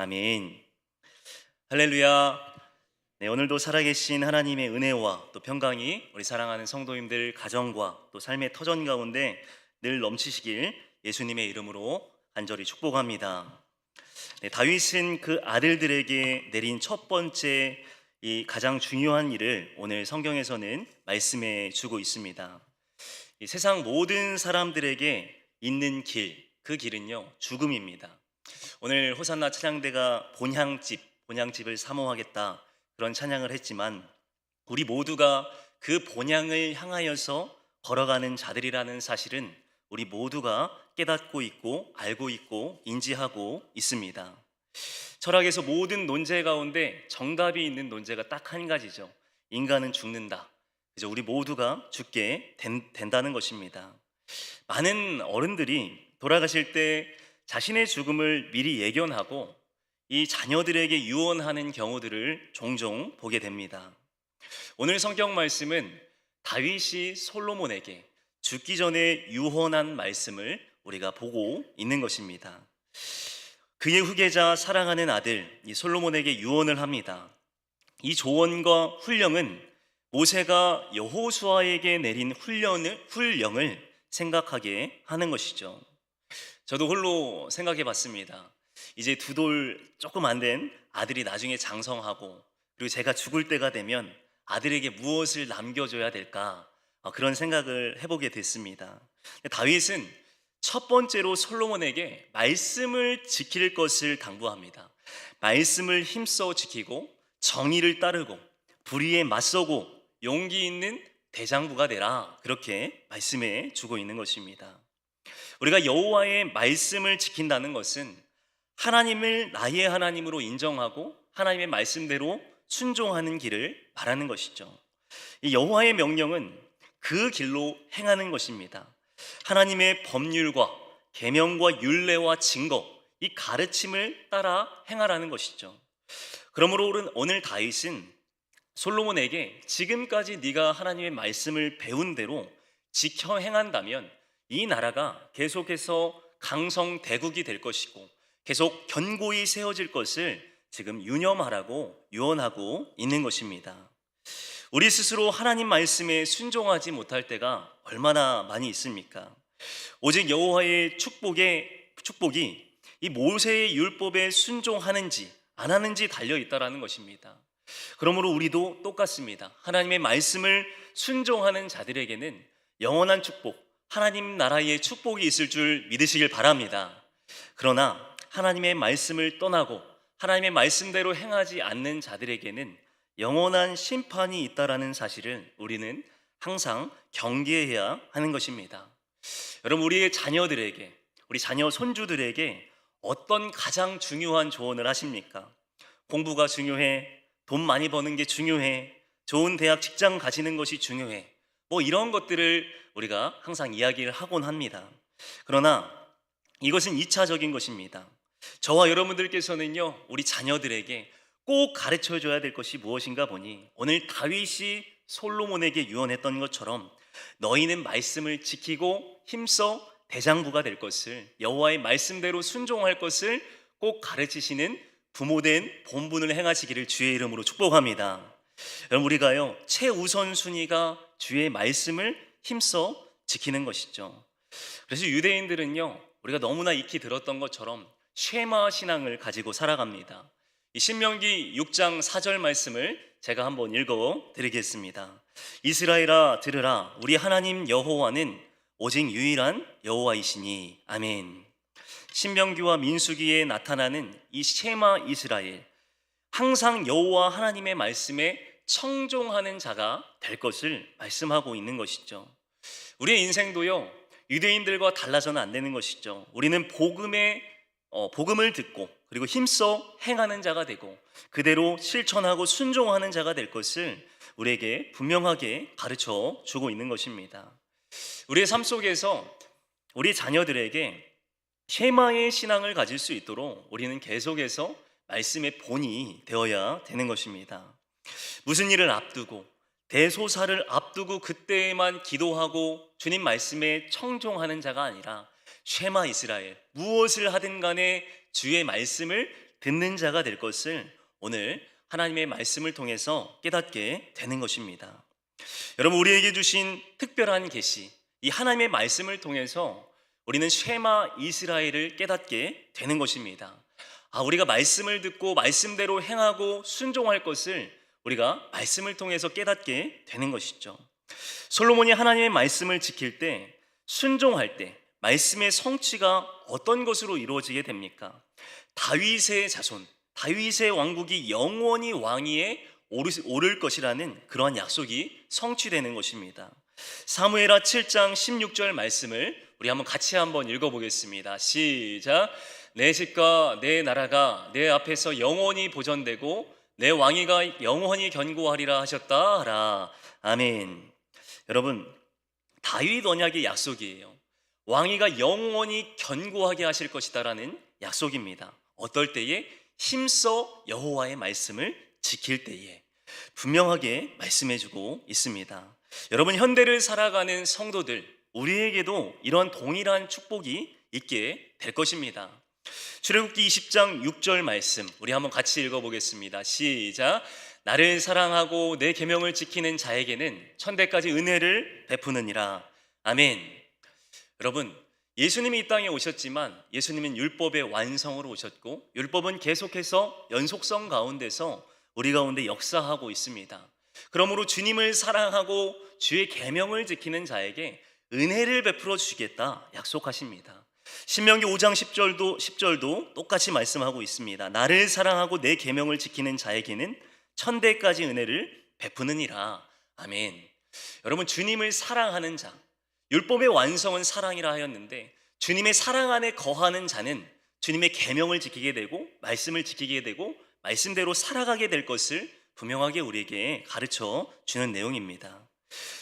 아멘. 할렐루야. 네, 오늘도 살아계신 하나님의 은혜와 또 평강이 우리 사랑하는 성도님들 가정과 또 삶의 터전 가운데 늘 넘치시길 예수님의 이름으로 간절히 축복합니다. 네, 다윗은 그 아들들에게 내린 첫 번째 이 가장 중요한 일을 오늘 성경에서는 말씀해 주고 있습니다. 이 세상 모든 사람들에게 있는 길, 그 길은요 죽음입니다. 오늘 호산나 찬양대가 본향집을 사모하겠다 그런 찬양을 했지만 우리 모두가 그 본향을 향하여서 걸어가는 자들이라는 사실은 우리 모두가 깨닫고 있고 알고 있고 인지하고 있습니다. 철학에서 모든 논제 가운데 정답이 있는 논제가 딱 한 가지죠. 인간은 죽는다. 그죠? 우리 모두가 죽게 된다는 것입니다. 많은 어른들이 돌아가실 때 자신의 죽음을 미리 예견하고 이 자녀들에게 유언하는 경우들을 종종 보게 됩니다. 오늘 성경 말씀은 다윗이 솔로몬에게 죽기 전에 유언한 말씀을 우리가 보고 있는 것입니다. 그의 후계자 사랑하는 아들 이 솔로몬에게 유언을 합니다. 이 조언과 훈령은 모세가 여호수아에게 내린 훈령을 생각하게 하는 것이죠. 저도 홀로 생각해 봤습니다. 이제 두 돌 조금 안 된 아들이 나중에 장성하고 그리고 제가 죽을 때가 되면 아들에게 무엇을 남겨줘야 될까 그런 생각을 해보게 됐습니다. 다윗은 첫 번째로 솔로몬에게 말씀을 지킬 것을 당부합니다. 말씀을 힘써 지키고 정의를 따르고 불의에 맞서고 용기 있는 대장부가 되라 그렇게 말씀해 주고 있는 것입니다. 우리가 여호와의 말씀을 지킨다는 것은 하나님을 나의 하나님으로 인정하고 하나님의 말씀대로 순종하는 길을 말하는 것이죠. 이 여호와의 명령은 그 길로 행하는 것입니다. 하나님의 법률과 계명과 율례와 증거 이 가르침을 따라 행하라는 것이죠. 그러므로 오늘 다윗은 솔로몬에게 지금까지 네가 하나님의 말씀을 배운 대로 지켜 행한다면 이 나라가 계속해서 강성대국이 될 것이고 계속 견고히 세워질 것을 지금 유념하라고 유언하고 있는 것입니다. 우리 스스로 하나님 말씀에 순종하지 못할 때가 얼마나 많이 있습니까? 오직 여호와의 축복이 이 모세의 율법에 순종하는지 안 하는지 달려 있다라는 것입니다. 그러므로 우리도 똑같습니다. 하나님의 말씀을 순종하는 자들에게는 영원한 축복, 하나님 나라의 축복이 있을 줄 믿으시길 바랍니다. 그러나 하나님의 말씀을 떠나고 하나님의 말씀대로 행하지 않는 자들에게는 영원한 심판이 있다라는 사실을 우리는 항상 경계해야 하는 것입니다. 여러분, 우리의 자녀들에게, 우리 자녀 손주들에게 어떤 가장 중요한 조언을 하십니까? 공부가 중요해, 돈 많이 버는 게 중요해, 좋은 대학 직장 가지는 것이 중요해, 이런 것들을 우리가 항상 이야기를 하곤 합니다. 그러나 이것은 2차적인 것입니다. 저와 여러분들께서는요, 우리 자녀들에게 꼭 가르쳐 줘야 될 것이 무엇인가 보니 오늘 다윗이 솔로몬에게 유언했던 것처럼 너희는 말씀을 지키고 힘써 대장부가 될 것을, 여호와의 말씀대로 순종할 것을 꼭 가르치시는 부모된 본분을 행하시기를 주의 이름으로 축복합니다. 여러분, 우리가요 최우선 순위가 주의 말씀을 힘써 지키는 것이죠. 그래서 유대인들은요, 우리가 너무나 익히 들었던 것처럼 쉐마 신앙을 가지고 살아갑니다. 이 신명기 6장 4절 말씀을 제가 한번 읽어 드리겠습니다. 이스라엘아 들으라, 우리 하나님 여호와는 오직 유일한 여호와이시니. 아멘. 신명기와 민수기에 나타나는 이 쉐마 이스라엘, 항상 여호와 하나님의 말씀에 청종하는 자가 될 것을 말씀하고 있는 것이죠. 우리의 인생도요 유대인들과 달라서는 안 되는 것이죠. 우리는 복음을 듣고 그리고 힘써 행하는 자가 되고 그대로 실천하고 순종하는 자가 될 것을 우리에게 분명하게 가르쳐 주고 있는 것입니다. 우리의 삶 속에서 우리 자녀들에게 쉐마의 신앙을 가질 수 있도록 우리는 계속해서 말씀의 본이 되어야 되는 것입니다. 무슨 일을 앞두고 대소사를 앞두고 그때에만 기도하고 주님 말씀에 청종하는 자가 아니라 쉐마 이스라엘, 무엇을 하든 간에 주의 말씀을 듣는 자가 될 것을 오늘 하나님의 말씀을 통해서 깨닫게 되는 것입니다. 여러분, 우리에게 주신 특별한 계시, 이 하나님의 말씀을 통해서 우리는 쉐마 이스라엘을 깨닫게 되는 것입니다. 우리가 말씀을 듣고 말씀대로 행하고 순종할 것을 우리가 말씀을 통해서 깨닫게 되는 것이죠. 솔로몬이 하나님의 말씀을 지킬 때, 순종할 때 말씀의 성취가 어떤 것으로 이루어지게 됩니까? 다윗의 자손, 다윗의 왕국이 영원히 왕위에 오를 것이라는 그러한 약속이 성취되는 것입니다. 사무엘하 7장 16절 말씀을 우리 같이 한번 읽어보겠습니다. 시작. 내 집과 내 나라가 내 앞에서 영원히 보존되고 내 왕위가 영원히 견고하리라 하셨다 하라. 아멘. 여러분, 다윗 언약의 약속이에요. 왕위가 영원히 견고하게 하실 것이다라는 약속입니다. 어떨 때에? 힘써 여호와의 말씀을 지킬 때에. 분명하게 말씀해주고 있습니다. 여러분, 현대를 살아가는 성도들, 우리에게도 이런 동일한 축복이 있게 될 것입니다. 출애굽기 20장 6절 말씀 우리 한번 같이 읽어보겠습니다. 시작. 나를 사랑하고 내 계명을 지키는 자에게는 천대까지 은혜를 베푸느니라. 아멘. 여러분, 예수님이 이 땅에 오셨지만 예수님은 율법의 완성으로 오셨고 율법은 계속해서 연속성 가운데서 우리 가운데 역사하고 있습니다. 그러므로 주님을 사랑하고 주의 계명을 지키는 자에게 은혜를 베풀어 주시겠다 약속하십니다. 신명기 5장 10절도 똑같이 말씀하고 있습니다. 나를 사랑하고 내 계명을 지키는 자에게는 천대까지 은혜를 베푸느니라. 아멘. 여러분, 주님을 사랑하는 자, 율법의 완성은 사랑이라 하였는데 주님의 사랑 안에 거하는 자는 주님의 계명을 지키게 되고 말씀을 지키게 되고 말씀대로 살아가게 될 것을 분명하게 우리에게 가르쳐 주는 내용입니다.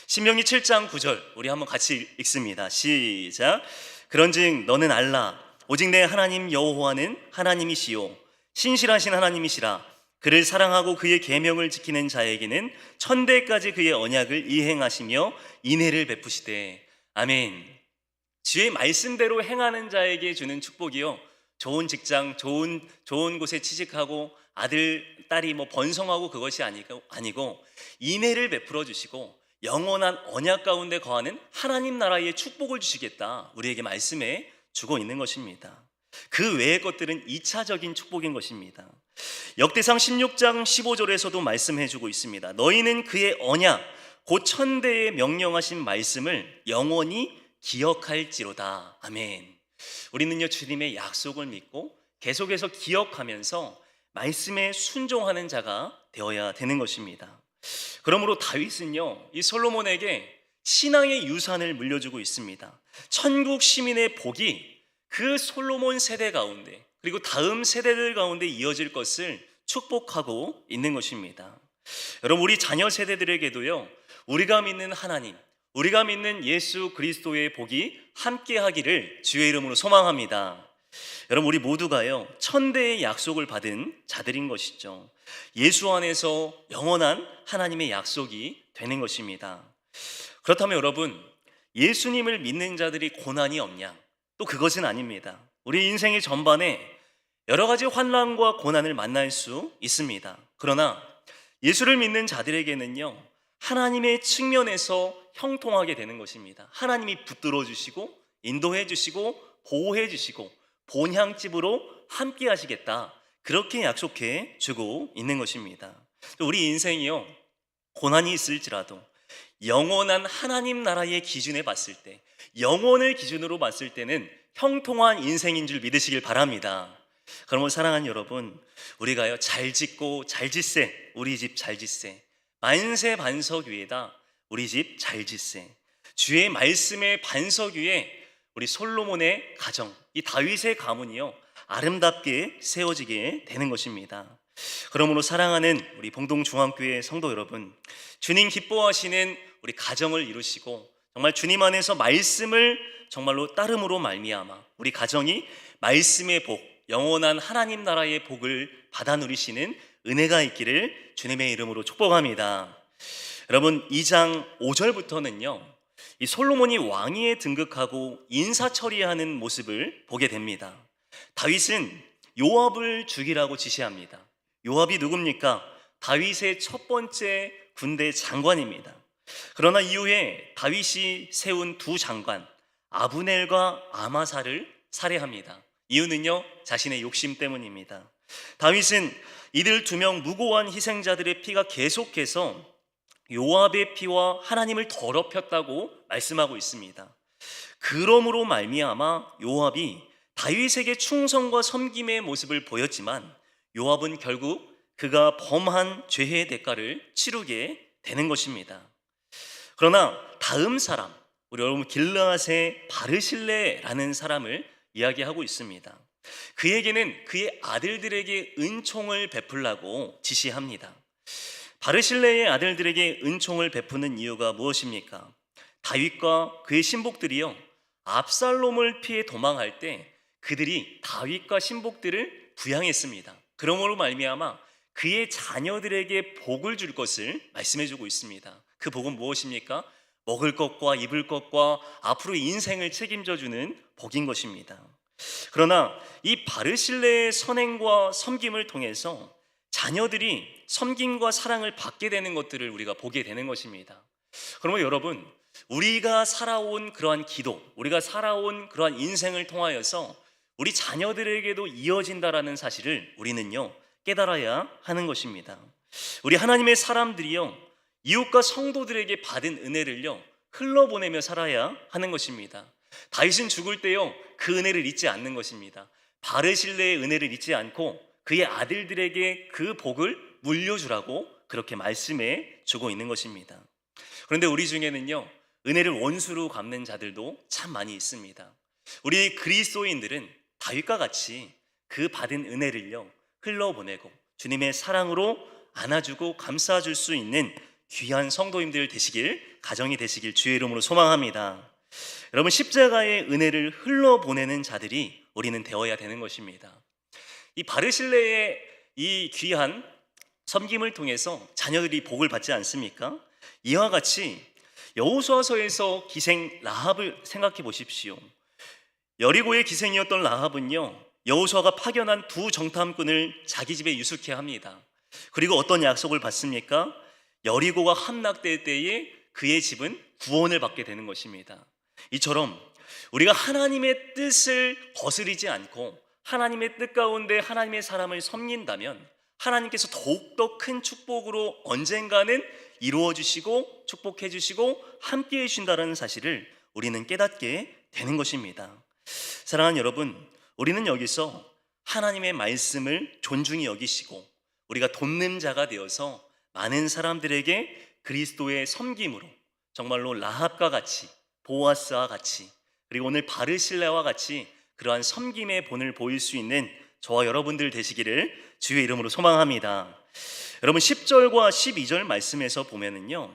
신명기 7장 9절 우리 한번 같이 읽습니다. 시작. 그런즉 너는 알라 오직 내 하나님 여호와는 하나님이시요 신실하신 하나님이시라. 그를 사랑하고 그의 계명을 지키는 자에게는 천대까지 그의 언약을 이행하시며 인애를 베푸시되. 아멘. 주의 말씀대로 행하는 자에게 주는 축복이요, 좋은 직장, 좋은 곳에 취직하고 아들, 딸이 번성하고 그것이 아니고 인애를 베풀어 주시고 영원한 언약 가운데 거하는 하나님 나라의 축복을 주시겠다 우리에게 말씀해 주고 있는 것입니다. 그 외의 것들은 2차적인 축복인 것입니다. 역대상 16장 15절에서도 말씀해 주고 있습니다. 너희는 그의 언약 곧 천대에 명령하신 말씀을 영원히 기억할지로다. 아멘. 우리는요, 주님의 약속을 믿고 계속해서 기억하면서 말씀에 순종하는 자가 되어야 되는 것입니다. 그러므로 다윗은요, 이 솔로몬에게 신앙의 유산을 물려주고 있습니다. 천국 시민의 복이 그 솔로몬 세대 가운데 그리고 다음 세대들 가운데 이어질 것을 축복하고 있는 것입니다. 여러분, 우리 자녀 세대들에게도요, 우리가 믿는 하나님, 우리가 믿는 예수 그리스도의 복이 함께 하기를 주의 이름으로 소망합니다. 여러분, 우리 모두가요, 천대의 약속을 받은 자들인 것이죠. 예수 안에서 영원한 하나님의 약속이 되는 것입니다. 그렇다면 여러분, 예수님을 믿는 자들이 고난이 없냐? 또 그것은 아닙니다. 우리 인생의 전반에 여러 가지 환난과 고난을 만날 수 있습니다. 그러나 예수를 믿는 자들에게는요, 하나님의 측면에서 형통하게 되는 것입니다. 하나님이 붙들어 주시고 인도해 주시고 보호해 주시고 본향집으로 함께 하시겠다, 그렇게 약속해 주고 있는 것입니다. 우리 인생이요, 고난이 있을지라도 영원한 하나님 나라의 기준에 봤을 때, 영원을 기준으로 봤을 때는 형통한 인생인 줄 믿으시길 바랍니다. 그러면 사랑하는 여러분, 우리가요, 잘 짓고 잘 짓세, 우리 집 잘 짓세, 만세 반석 위에다 우리 집 잘 짓세, 주의 말씀의 반석 위에 우리 솔로몬의 가정, 이 다윗의 가문이요, 아름답게 세워지게 되는 것입니다. 그러므로 사랑하는 우리 봉동중앙교회 성도 여러분, 주님 기뻐하시는 우리 가정을 이루시고 정말 주님 안에서 말씀을 정말로 따름으로 말미암아 우리 가정이 말씀의 복, 영원한 하나님 나라의 복을 받아 누리시는 은혜가 있기를 주님의 이름으로 축복합니다. 여러분, 2장 5절부터는요, 이 솔로몬이 왕위에 등극하고 인사 처리하는 모습을 보게 됩니다. 다윗은 요압을 죽이라고 지시합니다. 요압이 누굽니까? 다윗의 첫 번째 군대 장관입니다. 그러나 이후에 다윗이 세운 두 장관 아브넬과 아마사를 살해합니다. 이유는요, 자신의 욕심 때문입니다. 다윗은 이들 두 명 무고한 희생자들의 피가 계속해서 요압의 피와 하나님을 더럽혔다고 말씀하고 있습니다. 그러므로 말미암아 요압이 다윗에게 충성과 섬김의 모습을 보였지만 요압은 결국 그가 범한 죄의 대가를 치르게 되는 것입니다. 그러나 다음 사람, 우리 여러분 길르앗의 바르실레라는 사람을 이야기하고 있습니다. 그에게는 그의 아들들에게 은총을 베풀라고 지시합니다. 바르실레의 아들들에게 은총을 베푸는 이유가 무엇입니까? 다윗과 그의 신복들이요, 압살롬을 피해 도망할 때 그들이 다윗과 신복들을 부양했습니다. 그러므로 말미암아 그의 자녀들에게 복을 줄 것을 말씀해주고 있습니다. 그 복은 무엇입니까? 먹을 것과 입을 것과 앞으로 인생을 책임져주는 복인 것입니다. 그러나 이 바르실레의 선행과 섬김을 통해서 자녀들이 섬김과 사랑을 받게 되는 것들을 우리가 보게 되는 것입니다. 그러면 여러분, 우리가 살아온 그러한 기도, 우리가 살아온 그러한 인생을 통하여서 우리 자녀들에게도 이어진다라는 사실을 우리는요, 깨달아야 하는 것입니다. 우리 하나님의 사람들이요, 이웃과 성도들에게 받은 은혜를요, 흘러보내며 살아야 하는 것입니다. 다윗은 죽을 때요, 그 은혜를 잊지 않는 것입니다. 바르실레의 은혜를 잊지 않고 그의 아들들에게 그 복을 물려주라고 그렇게 말씀해 주고 있는 것입니다. 그런데 우리 중에는요, 은혜를 원수로 갚는 자들도 참 많이 있습니다. 우리 그리스도인들은 다윗과 같이 그 받은 은혜를요, 흘러보내고 주님의 사랑으로 안아주고 감싸줄 수 있는 귀한 성도님들 되시길, 가정이 되시길 주의 이름으로 소망합니다. 여러분, 십자가의 은혜를 흘러보내는 자들이 우리는 되어야 되는 것입니다. 이 바르실레의 이 귀한 섬김을 통해서 자녀들이 복을 받지 않습니까? 이와 같이 여호수아서에서 기생 라합을 생각해 보십시오. 여리고의 기생이었던 라합은요, 여호수아가 파견한 두 정탐꾼을 자기 집에 유숙해 합니다. 그리고 어떤 약속을 받습니까? 여리고가 함락될 때에 그의 집은 구원을 받게 되는 것입니다. 이처럼 우리가 하나님의 뜻을 거스리지 않고 하나님의 뜻 가운데 하나님의 사람을 섬긴다면 하나님께서 더욱더 큰 축복으로 언젠가는 이루어 주시고 축복해 주시고 함께 해 주신다는 사실을 우리는 깨닫게 되는 것입니다. 사랑하는 여러분, 우리는 여기서 하나님의 말씀을 존중히 여기시고 우리가 돕는 자가 되어서 많은 사람들에게 그리스도의 섬김으로 정말로 라합과 같이, 보아스와 같이, 그리고 오늘 바르실레와 같이 그러한 섬김의 본을 보일 수 있는 저와 여러분들 되시기를 주의 이름으로 소망합니다. 여러분, 10절과 12절 말씀에서 보면은요,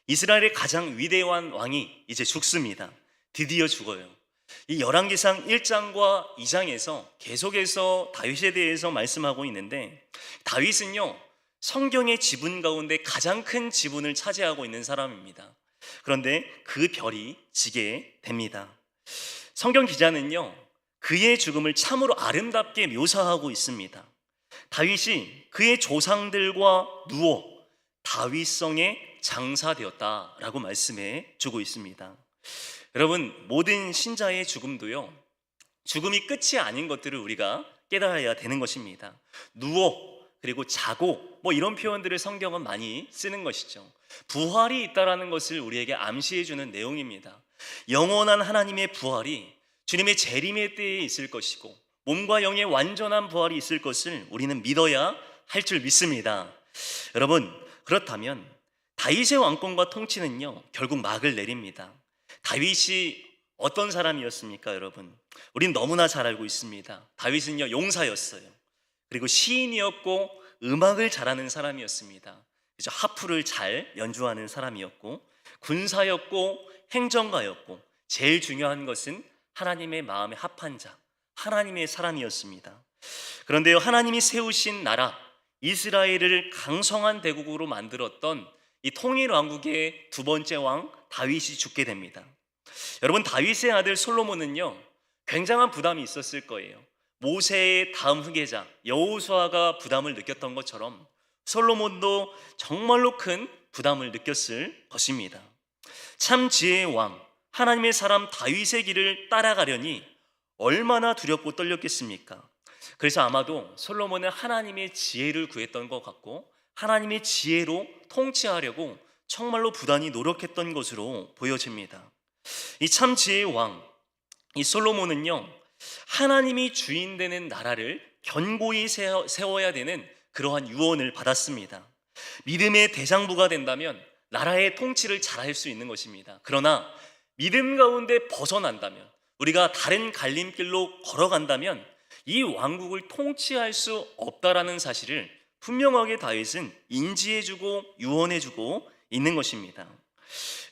이스라엘의 가장 위대한 왕이 이제 죽습니다. 드디어 죽어요. 이 열왕기상 1장과 2장에서 계속해서 다윗에 대해서 말씀하고 있는데, 다윗은요, 성경의 지분 가운데 가장 큰 지분을 차지하고 있는 사람입니다. 그런데 그 별이 지게 됩니다. 성경 기자는요, 그의 죽음을 참으로 아름답게 묘사하고 있습니다. 다윗이 그의 조상들과 누워 다윗성에 장사되었다라고 말씀해 주고 있습니다. 여러분, 모든 신자의 죽음도요, 죽음이 끝이 아닌 것들을 우리가 깨달아야 되는 것입니다. 누워, 그리고 자고, 이런 표현들을 성경은 많이 쓰는 것이죠. 부활이 있다라는 것을 우리에게 암시해 주는 내용입니다. 영원한 하나님의 부활이 주님의 재림의 때에 있을 것이고 몸과 영의 완전한 부활이 있을 것을 우리는 믿어야 할 줄 믿습니다. 여러분, 그렇다면 다윗의 왕권과 통치는요, 결국 막을 내립니다. 다윗이 어떤 사람이었습니까, 여러분? 우린 너무나 잘 알고 있습니다. 다윗은요, 용사였어요. 그리고 시인이었고 음악을 잘하는 사람이었습니다. 그죠? 하프를 잘 연주하는 사람이었고 군사였고 행정가였고 제일 중요한 것은 하나님의 마음에 합한 자, 하나님의 사람이었습니다. 그런데요, 하나님이 세우신 나라 이스라엘을 강성한 대국으로 만들었던 이 통일 왕국의 두 번째 왕 다윗이 죽게 됩니다. 여러분, 다윗의 아들 솔로몬은요, 굉장한 부담이 있었을 거예요. 모세의 다음 후계자 여호수아가 부담을 느꼈던 것처럼 솔로몬도 정말로 큰 부담을 느꼈을 것입니다. 참 지혜의 왕 하나님의 사람 다윗의 길을 따라가려니 얼마나 두렵고 떨렸겠습니까? 그래서 아마도 솔로몬은 하나님의 지혜를 구했던 것 같고 하나님의 지혜로 통치하려고 정말로 부단히 노력했던 것으로 보여집니다. 이 참 지혜의 왕, 이 솔로몬은요, 하나님이 주인 되는 나라를 견고히 세워야 되는 그러한 유언을 받았습니다. 믿음의 대장부가 된다면 나라의 통치를 잘할 수 있는 것입니다. 그러나 믿음 가운데 벗어난다면, 우리가 다른 갈림길로 걸어간다면 이 왕국을 통치할 수 없다라는 사실을 분명하게 다윗은 인지해주고 유언해주고 있는 것입니다.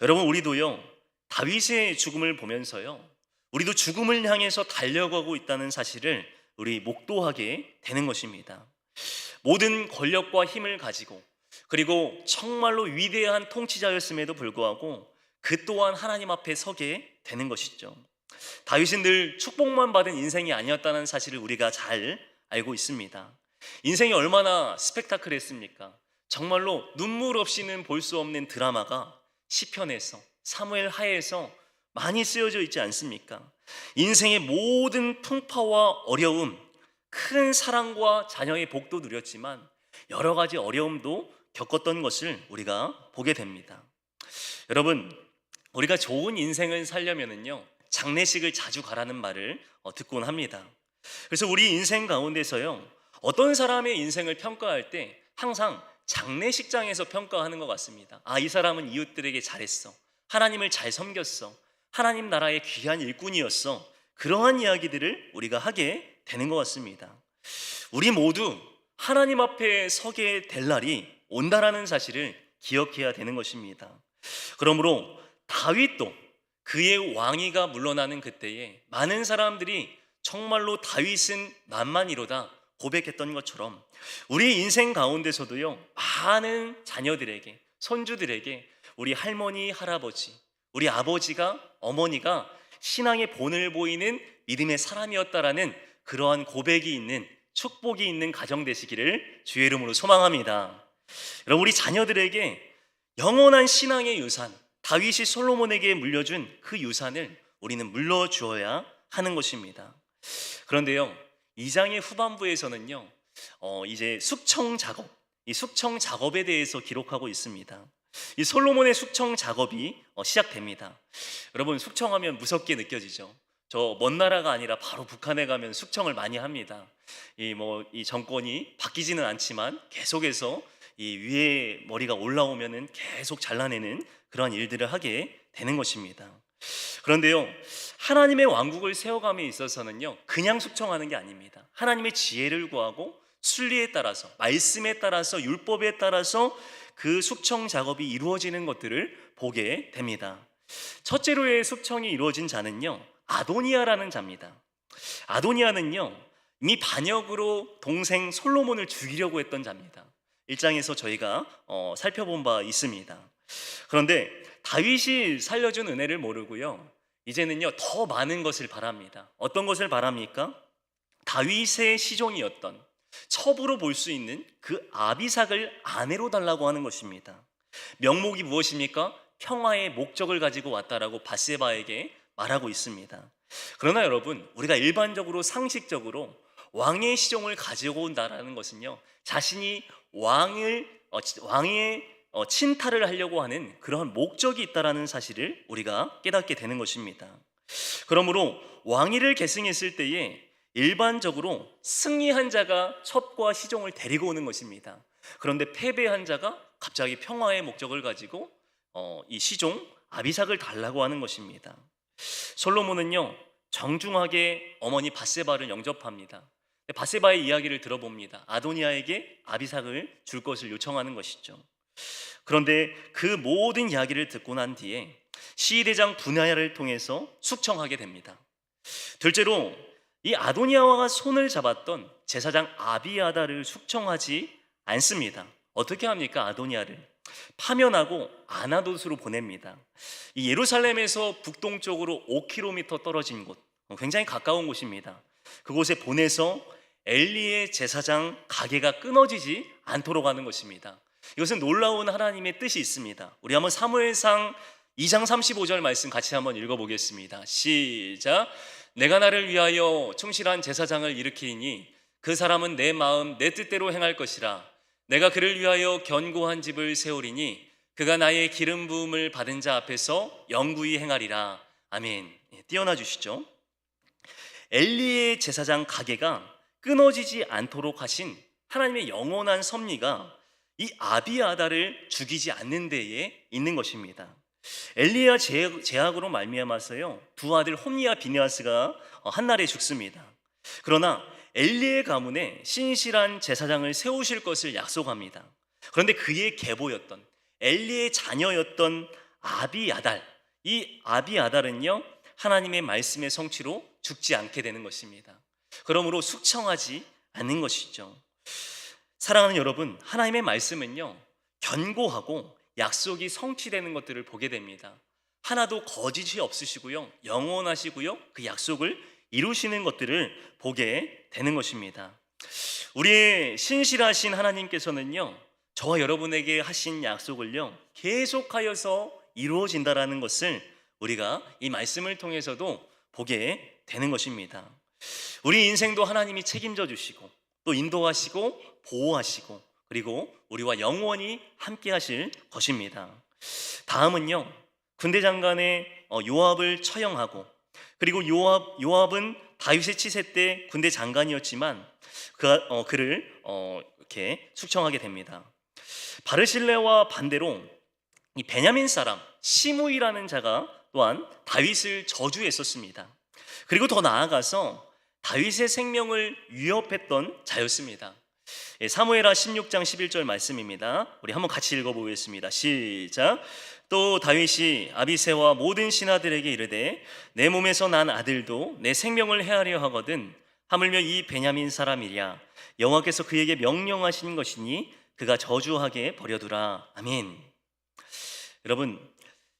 여러분, 우리도요, 다윗의 죽음을 보면서요, 우리도 죽음을 향해서 달려가고 있다는 사실을 우리 목도하게 되는 것입니다. 모든 권력과 힘을 가지고, 그리고 정말로 위대한 통치자였음에도 불구하고 그 또한 하나님 앞에 서게 되는 것이죠. 다윗은 늘 축복만 받은 인생이 아니었다는 사실을 우리가 잘 알고 있습니다. 인생이 얼마나 스펙타클했습니까? 정말로 눈물 없이는 볼 수 없는 드라마가 시편에서, 사무엘 하에서 많이 쓰여져 있지 않습니까? 인생의 모든 풍파와 어려움, 큰 사랑과 자녀의 복도 누렸지만 여러 가지 어려움도 겪었던 것을 우리가 보게 됩니다. 여러분, 우리가 좋은 인생을 살려면은요, 장례식을 자주 가라는 말을 듣곤 합니다. 그래서 우리 인생 가운데서요, 어떤 사람의 인생을 평가할 때 항상 장례식장에서 평가하는 것 같습니다. 아, 이 사람은 이웃들에게 잘했어, 하나님을 잘 섬겼어, 하나님 나라의 귀한 일꾼이었어. 그러한 이야기들을 우리가 하게 되는 것 같습니다. 우리 모두 하나님 앞에 서게 될 날이 온다라는 사실을 기억해야 되는 것입니다. 그러므로 다윗도 그의 왕위가 물러나는 그때에 많은 사람들이 정말로 다윗은 만만이로다 고백했던 것처럼 우리 인생 가운데서도요, 많은 자녀들에게, 손주들에게 우리 할머니, 할아버지, 우리 아버지가, 어머니가 신앙의 본을 보이는 믿음의 사람이었다라는 그러한 고백이 있는, 축복이 있는 가정 되시기를 주의 이름으로 소망합니다. 여러분, 우리 자녀들에게 영원한 신앙의 유산, 다윗이 솔로몬에게 물려준 그 유산을 우리는 물려주어야 하는 것입니다. 그런데요, 2장의 후반부에서는요, 이제 숙청 작업, 이 숙청 작업에 대해서 기록하고 있습니다. 이 솔로몬의 숙청 작업이 시작됩니다. 여러분, 숙청하면 무섭게 느껴지죠. 저 먼 나라가 아니라 바로 북한에 가면 숙청을 많이 합니다. 이 정권이 바뀌지는 않지만 계속해서 이 위에 머리가 올라오면은 계속 잘라내는 그런 일들을 하게 되는 것입니다. 그런데요, 하나님의 왕국을 세워감에 있어서는요, 그냥 숙청하는 게 아닙니다. 하나님의 지혜를 구하고 순리에 따라서, 말씀에 따라서, 율법에 따라서 그 숙청 작업이 이루어지는 것들을 보게 됩니다. 첫째로의 숙청이 이루어진 자는요, 아도니아라는 자입니다. 아도니아는요, 이미 반역으로 동생 솔로몬을 죽이려고 했던 자입니다. 1장에서 저희가 살펴본 바 있습니다. 그런데 다윗이 살려준 은혜를 모르고요, 이제는요 더 많은 것을 바랍니다. 어떤 것을 바랍니까? 다윗의 시종이었던, 첩으로 볼 수 있는 그 아비삭을 아내로 달라고 하는 것입니다. 명목이 무엇입니까? 평화의 목적을 가지고 왔다라고 바세바에게 말하고 있습니다. 그러나 여러분, 우리가 일반적으로 상식적으로 왕의 시종을 가지고 온다라는 것은요, 자신이 왕의 친탈을 하려고 하는 그러한 목적이 있다라는 사실을 우리가 깨닫게 되는 것입니다. 그러므로 왕위를 계승했을 때에 일반적으로 승리한 자가 첩과 시종을 데리고 오는 것입니다. 그런데 패배한 자가 갑자기 평화의 목적을 가지고 이 시종 아비삭을 달라고 하는 것입니다. 솔로몬은요, 정중하게 어머니 바세바를 영접합니다. 바세바의 이야기를 들어봅니다. 아도니아에게 아비삭을 줄 것을 요청하는 것이죠. 그런데 그 모든 이야기를 듣고 난 뒤에 시대장 분하야를 통해서 숙청하게 됩니다. 둘째로 이 아도니아와 손을 잡았던 제사장 아비아다를 숙청하지 않습니다. 어떻게 합니까? 아도니아를 파면하고 아나돗으로 보냅니다. 이 예루살렘에서 북동쪽으로 5km 떨어진 곳, 굉장히 가까운 곳입니다. 그곳에 보내서 엘리의 제사장 가게가 끊어지지 않도록 하는 것입니다. 이것은 놀라운 하나님의 뜻이 있습니다. 우리 한번 사무엘상 2장 35절 말씀 같이 한번 읽어보겠습니다. 시작. 내가 나를 위하여 충실한 제사장을 일으키니 그 사람은 내 마음 내 뜻대로 행할 것이라. 내가 그를 위하여 견고한 집을 세우리니 그가 나의 기름 부음을 받은 자 앞에서 영구히 행하리라. 아멘. 띄어놔 주시죠. 엘리의 제사장 가게가 끊어지지 않도록 하신 하나님의 영원한 섭리가 이 아비아달을 죽이지 않는 데에 있는 것입니다. 엘리야 제약으로 말미암아서요 두 아들 홈니와 비느하스가 한날에 죽습니다. 그러나 엘리의 가문에 신실한 제사장을 세우실 것을 약속합니다. 그런데 그의 계보였던 엘리의 자녀였던 아비아달, 이 아비아달은요 하나님의 말씀의 성취로 죽지 않게 되는 것입니다. 그러므로 숙청하지 않는 것이죠. 사랑하는 여러분, 하나님의 말씀은요 견고하고 약속이 성취되는 것들을 보게 됩니다. 하나도 거짓이 없으시고요 영원하시고요 그 약속을 이루시는 것들을 보게 되는 것입니다. 우리의 신실하신 하나님께서는요 저와 여러분에게 하신 약속을요 계속하여서 이루어진다라는 것을 우리가 이 말씀을 통해서도 보게 되는 것입니다. 우리 인생도 하나님이 책임져 주시고 또 인도하시고 보호하시고 그리고 우리와 영원히 함께 하실 것입니다. 다음은요 군대 장관의 요압을 처형하고 그리고 요압은 다윗의 치세 때 군대 장관이었지만 그를 이렇게 숙청하게 됩니다. 바르실레와 반대로 이 베냐민 사람 시므이라는 자가 또한 다윗을 저주했었습니다. 그리고 더 나아가서 다윗의 생명을 위협했던 자였습니다. 사무엘하 16장 11절 말씀입니다. 우리 한번 같이 읽어보겠습니다. 시작. 또 다윗이 아비새와 모든 신하들에게 이르되 내 몸에서 난 아들도 내 생명을 해하려 하거든 하물며 이 베냐민 사람이랴 여호와께서 그에게 명령하신 것이니 그가 저주하게 버려두라. 아멘. 여러분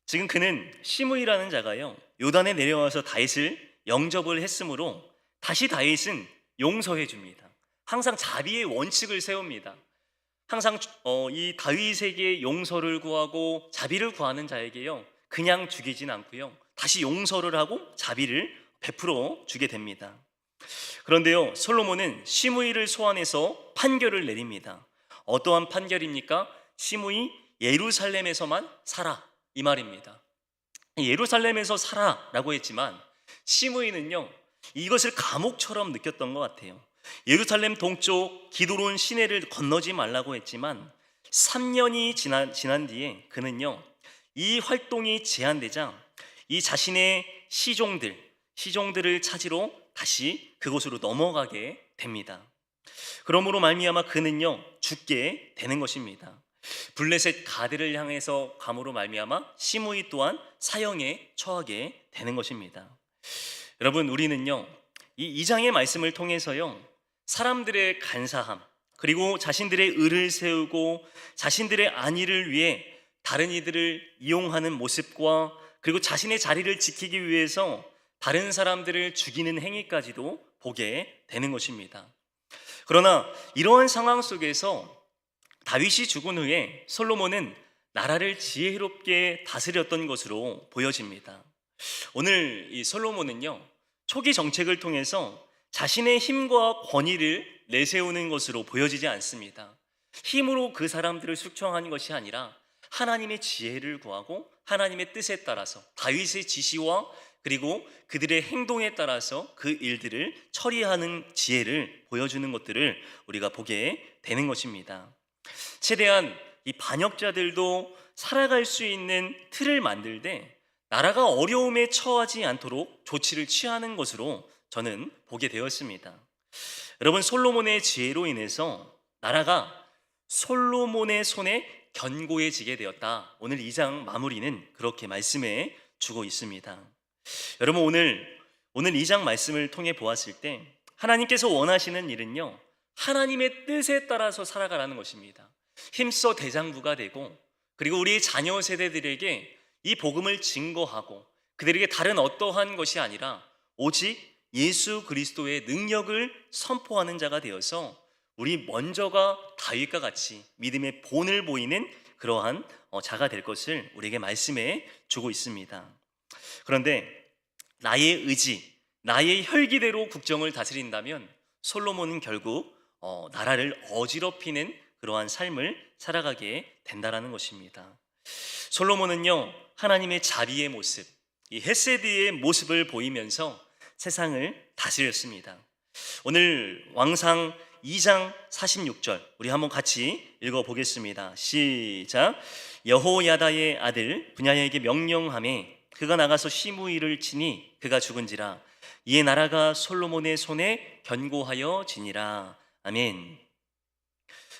지금 그는 시므이라는 자가요 요단에 내려와서 다윗을 영접을 했으므로 다시 다윗은 용서해 줍니다. 항상 자비의 원칙을 세웁니다. 항상 이 다윗에게 용서를 구하고 자비를 구하는 자에게요 그냥 죽이진 않고요 다시 용서를 하고 자비를 베풀어 주게 됩니다. 그런데요 솔로몬은 시므이를 소환해서 판결을 내립니다. 어떠한 판결입니까? 시므이 예루살렘에서만 살아 이 말입니다. 예루살렘에서 살아라고 했지만 시므이는요 이것을 감옥처럼 느꼈던 것 같아요. 예루살렘 동쪽 기드론 시내를 건너지 말라고 했지만 3년이 지난 뒤에 그는요 이 활동이 제한되자 이 자신의 시종들을 찾으러 다시 그곳으로 넘어가게 됩니다. 그러므로 말미암아 그는요 죽게 되는 것입니다. 블레셋 가드를 향해서 감으로 말미암아 시므이 또한 사형에 처하게 되는 것입니다. 여러분 우리는요 이 2장의 말씀을 통해서요 사람들의 간사함 그리고 자신들의 의를 세우고 자신들의 안위를 위해 다른 이들을 이용하는 모습과 그리고 자신의 자리를 지키기 위해서 다른 사람들을 죽이는 행위까지도 보게 되는 것입니다. 그러나 이러한 상황 속에서 다윗이 죽은 후에 솔로몬은 나라를 지혜롭게 다스렸던 것으로 보여집니다. 오늘 이 솔로몬은요 초기 정책을 통해서 자신의 힘과 권위를 내세우는 것으로 보여지지 않습니다. 힘으로 그 사람들을 숙청하는 것이 아니라 하나님의 지혜를 구하고 하나님의 뜻에 따라서 다윗의 지시와 그리고 그들의 행동에 따라서 그 일들을 처리하는 지혜를 보여주는 것들을 우리가 보게 되는 것입니다. 최대한 이 반역자들도 살아갈 수 있는 틀을 만들 때 나라가 어려움에 처하지 않도록 조치를 취하는 것으로 저는 보게 되었습니다. 여러분 솔로몬의 지혜로 인해서 나라가 솔로몬의 손에 견고해지게 되었다. 오늘 2장 마무리는 그렇게 말씀해 주고 있습니다. 여러분 오늘 2장 말씀을 통해 보았을 때 하나님께서 원하시는 일은요 하나님의 뜻에 따라서 살아가라는 것입니다. 힘써 대장부가 되고 그리고 우리 자녀 세대들에게 이 복음을 증거하고 그들에게 다른 어떠한 것이 아니라 오직 예수 그리스도의 능력을 선포하는 자가 되어서 우리 먼저가 다윗과 같이 믿음의 본을 보이는 그러한 자가 될 것을 우리에게 말씀해 주고 있습니다. 그런데 나의 의지, 나의 혈기대로 국정을 다스린다면 솔로몬은 결국 나라를 어지럽히는 그러한 삶을 살아가게 된다라는 것입니다. 솔로몬은요, 하나님의 자비의 모습, 이 헤세드의 모습을 보이면서 세상을 다스렸습니다. 오늘 왕상 2장 46절 우리 한번 같이 읽어보겠습니다. 시작. 여호야다의 아들 분야에게 명령하매 그가 나가서 시므이를 치니 그가 죽은지라. 이에 나라가 솔로몬의 손에 견고하여 지니라. 아멘.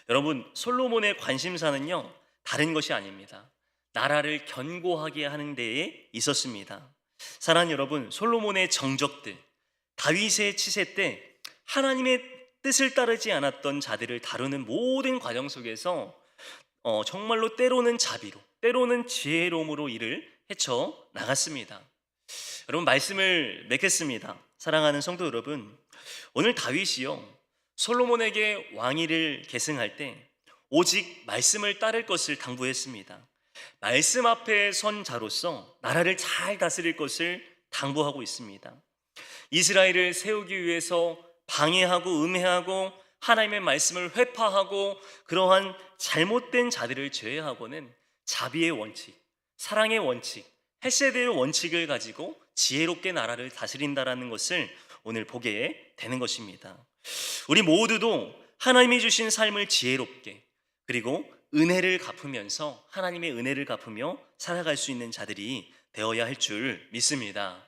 여러분, 솔로몬의 관심사는요, 다른 것이 아닙니다. 나라를 견고하게 하는 데에 있었습니다. 사랑하는 여러분, 솔로몬의 정적들, 다윗의 치세 때 하나님의 뜻을 따르지 않았던 자들을 다루는 모든 과정 속에서 정말로 때로는 자비로, 때로는 지혜로움으로 일을 헤쳐 나갔습니다. 여러분, 말씀을 맺겠습니다. 사랑하는 성도 여러분, 오늘 다윗이요, 솔로몬에게 왕위를 계승할 때 오직 말씀을 따를 것을 당부했습니다. 말씀 앞에 선 자로서 나라를 잘 다스릴 것을 당부하고 있습니다. 이스라엘을 세우기 위해서 방해하고 음해하고 하나님의 말씀을 회파하고 그러한 잘못된 자들을 제외하고는 자비의 원칙, 사랑의 원칙, 헤세드의 원칙을 가지고 지혜롭게 나라를 다스린다라는 것을 오늘 보게 되는 것입니다. 우리 모두도 하나님이 주신 삶을 지혜롭게 그리고 은혜를 갚으면서 하나님의 은혜를 갚으며 살아갈 수 있는 자들이 되어야 할 줄 믿습니다.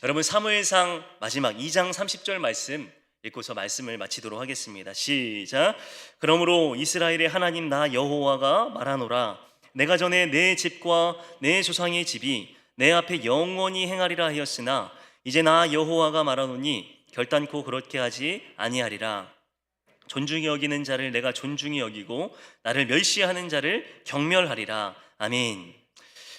여러분, 사무엘상 마지막 2장 30절 말씀 읽고서 말씀을 마치도록 하겠습니다. 시작. 그러므로 이스라엘의 하나님 나 여호와가 말하노라. 내가 전에 내 집과 내 조상의 집이 내 앞에 영원히 행하리라 하였으나 이제 나 여호와가 말하노니 결단코 그렇게 하지 아니하리라. 존중히 여기는 자를 내가 존중히 여기고 나를 멸시하는 자를 경멸하리라. 아멘.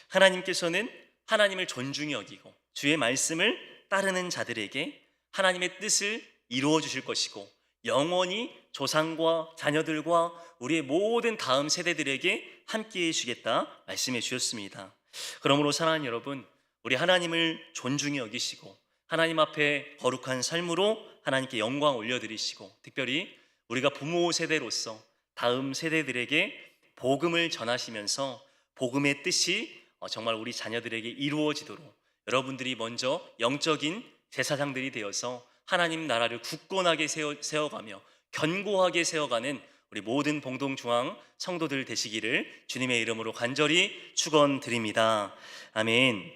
하나님께서는 하나님을 존중히 여기고 주의 말씀을 따르는 자들에게 하나님의 뜻을 이루어 주실 것이고 영원히 조상과 자녀들과 우리의 모든 다음 세대들에게 함께해 주시겠다 말씀해 주셨습니다. 그러므로 사랑하는 여러분, 우리 하나님을 존중히 여기시고 하나님 앞에 거룩한 삶으로 하나님께 영광 올려드리시고 특별히 우리가 부모 세대로서 다음 세대들에게 복음을 전하시면서 복음의 뜻이 정말 우리 자녀들에게 이루어지도록 여러분들이 먼저 영적인 제사장들이 되어서 하나님 나라를 굳건하게 세워가며 견고하게 세워가는 우리 모든 봉동중앙 성도들 되시기를 주님의 이름으로 간절히 축원드립니다. 아멘.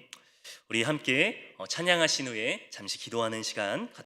우리 함께 찬양하신 후에 잠시 기도하는 시간